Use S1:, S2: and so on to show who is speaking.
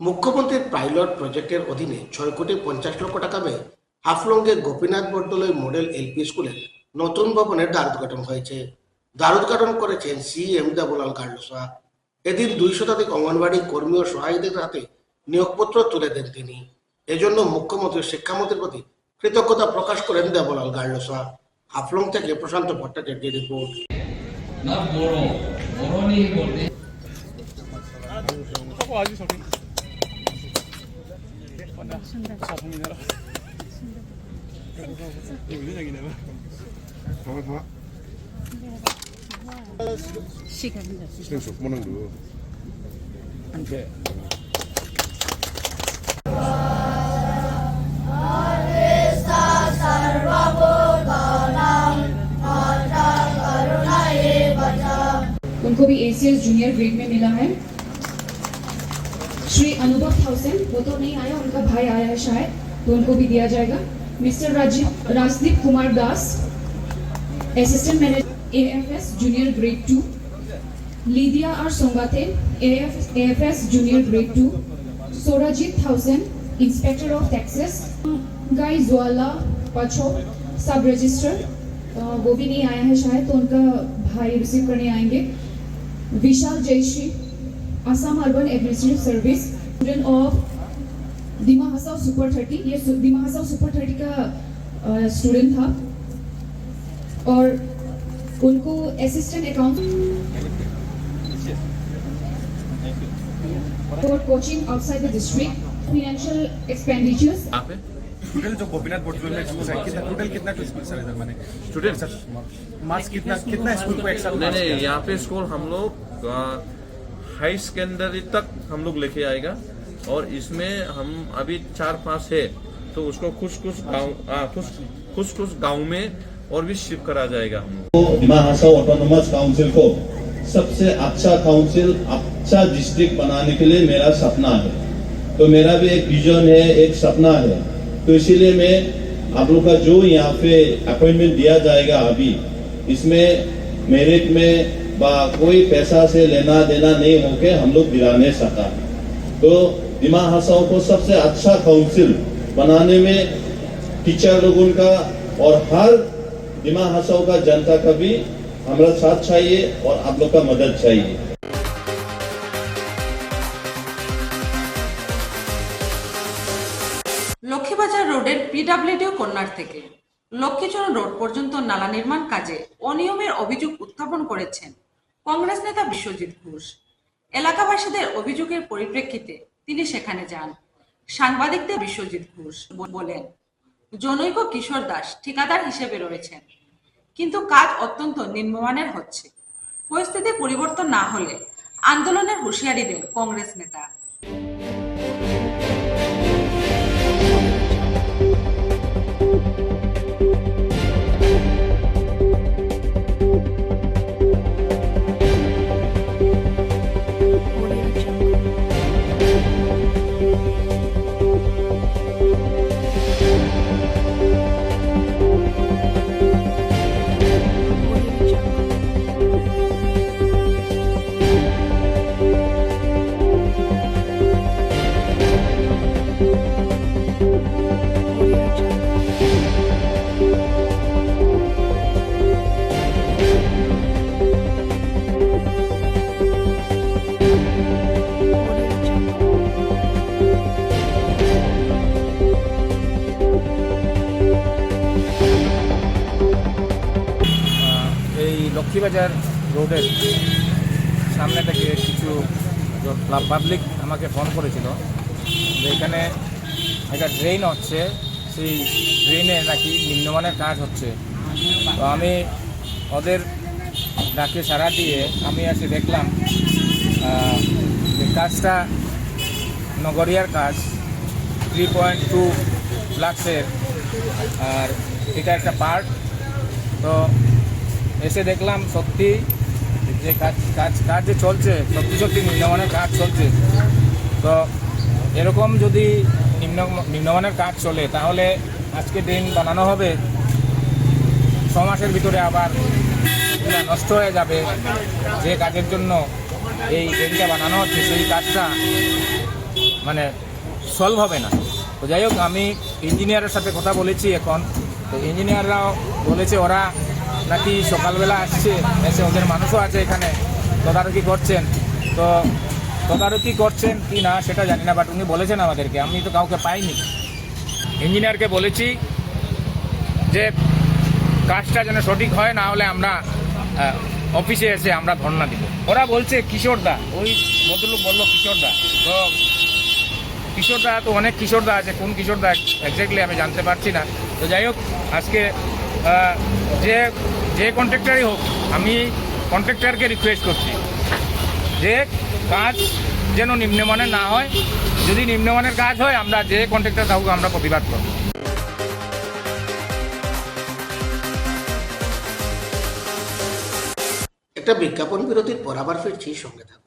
S1: মুখ্যমন্ত্রীর পাইলট প্রজেক্টের অধীনে 6,50,00,000 টাকা ব্যয়ে হাফলংয়ে গোপীনাথ বরদলৈ মডেল এলপি স্কুলের নতুন ভবনের দ্বারোদ্ঘাটন হয়েছে। দ্বারোদ্ঘাটন করেছেন সিএম দেবলাল গার্লসা। এদিন 2 শতাধিক অঙ্গনবাড়ি কর্মী ও সহায়ীদের হাতে নিয়োগপত্র তুলে দেন তিনি। এজন্য মুখ্যমন্ত্রী শিক্ষামন্ত্রীর প্রতি কৃতজ্ঞতা প্রকাশ করেন দেবলাল গার্লসা। হাফলং থেকে প্রশান্ত ভট্টাচার্যের রিপোর্ট।
S2: उनको भी एसीएस जूनियर ग्रेड में मिला है। श्री अनुभव थाउसेंड, वो तो नहीं आया, उनका भाई आया है शायद, तो उनको भी दिया जाएगा। Mister Rajdeep Kumar Das, assistant manager AFS junior grade 2। Lydia और सोंगाते, एएफएस जूनियर ग्रेड 2। सोराजीत थाउसेंड, इंस्पेक्टर ऑफ टैक्सेस। गाय ज्वाला पछो, सब रजिस्टर, वो भी नहीं आया है शायद, तो उनका भाई रिसीव करने आएंगे। Vishal Jayshree, Assam urban administrative service, student of Dima Hasao super 30, ये दिमा हसाव सुपर 30 का स्टूडेंट था, और उनको assistant account for coaching outside the district. Financial expenditures
S3: total जो गोपीनाथ बरदलै में स्कूल है, टोटल कितना स्कूल सर इधर मैंने स्टूडेंट सर मार्क्स कितना स्कूल को एक्स्ट्रा?
S4: नहीं, यहाँ पे स्कूल हम लोग हाई सेकेंडरी तक हम लोग लेके आएगा, और इसमें हम अभी 4-5 है, तो उसको कुछ गांव में और भी शिफ्ट करा जाएगा। हम
S5: दिमा हसाव ऑटोनोमस काउंसिल को सबसे अच्छा काउंसिल, अच्छा डिस्ट्रिक्ट बनाने के लिए मेरा सपना है, तो मेरा भी एक विजन है, एक सपना है। तो इसीलिए मैं आप लोग का जो यहाँ पे अपॉइंटमेंट दिया जाएगा अभी, इसमें मेरिट में कोई पैसा से लेना देना नहीं होके हम लोग दिलाने सका। तो दिमा हसाव को सबसे अच्छा काउंसिल बनाने में टीचर लोगों का और हर दिमा हसाव का जनता का भी हमारा साथ चाहिए और आप लोग का मदद चाहिए।
S6: লক্ষ্মীবাজার রোডের পিডব্লিউডি কর্নার থেকে লক্ষ্মীচরণ রোড পর্যন্ত নালা নির্মাণ কাজে অনিয়মের অভিযোগ উত্থাপন করেছেন কংগ্রেস নেতা বিশ্বজিৎ ঘোষ। এলাকাবাসীদের অভিযোগের পরিপ্রেক্ষিতে তিনি সেখানে যান। সাংবাদিকদের বিশ্বজিৎ ঘোষ বলেন, জনৈক কিশোর দাস ঠিকাদার হিসেবে রয়েছেন, কিন্তু কাজ অত্যন্ত নিম্নমানের হচ্ছে। পরিস্থিতি পরিবর্তন না হলে আন্দোলনের হুঁশিয়ারি দেন কংগ্রেস নেতা।
S3: লক্ষ্মীবাজার রোডের সামনে থেকে কিছু পাবলিক আমাকে ফোন করেছিল যে এখানে একটা ড্রেন হচ্ছে, সেই ড্রেনে নাকি নিম্নমানের কাজ হচ্ছে। তো আমি ওদের ডাকে সাড়া দিয়ে আমি এসে দেখলাম যে কাজটা নগরিয়ার কাজ 3.2 লাখের, আর এটা একটা পার্ট। তো এসে দেখলাম সত্যি যে কাজ যে চলছে, সত্যি নিম্নমানের কাজ চলছে। তো এরকম যদি নিম্নমানের কাজ চলে তাহলে আজকে ড্রেন বানানো হবে, 6 মাসের ভিতরে আবার নষ্ট হয়ে যাবে। যে কাজের জন্য এই ড্রেনটা বানানো হচ্ছে সেই কাজটা
S7: মানে সলভ হবে না। তো যাই হোক, আমি ইঞ্জিনিয়ারের সাথে কথা বলেছি এখন। তো ইঞ্জিনিয়াররাও বলেছে ওরা নাকি সকালবেলা আসছে, এসে ওদের মানুষও আছে এখানে, তদারকি করছেন। তো তদারকি করছেন কি না সেটা জানি না, বাট উনি বলেছেন আমাদেরকে, আমি তো কাউকে পাইনি। ইঞ্জিনিয়ারকে বলেছি যে কাজটা যেন সঠিক হয়, না হলে আমরা অফিসে এসে আমরা ধর্ণা দিব। ওরা বলছে কিশোরদা, ওই ভদ্রলোক বললো কিশোরদা। তো কিশোরদা তো অনেক কিশোরদা আছে, কোন কিশোরদা এক্স্যাক্টলি আমি জানতে পারছি না। তো যাই হোক, আজকে যে কন্ট্রাক্টরই হোক, আমি কন্ট্রাক্টরকে রিকোয়েস্ট করছি যে কাজ যেন নিম্নমানের না হয়। যদি নিম্নমানের কাজ হয়, আমরা যে কন্ট্রাক্টর থাকুক আমরা প্রতিবাদ করব।
S1: একটা বিজ্ঞাপন বিরতির পর আবার ফিরছি, সঙ্গে থাকুন।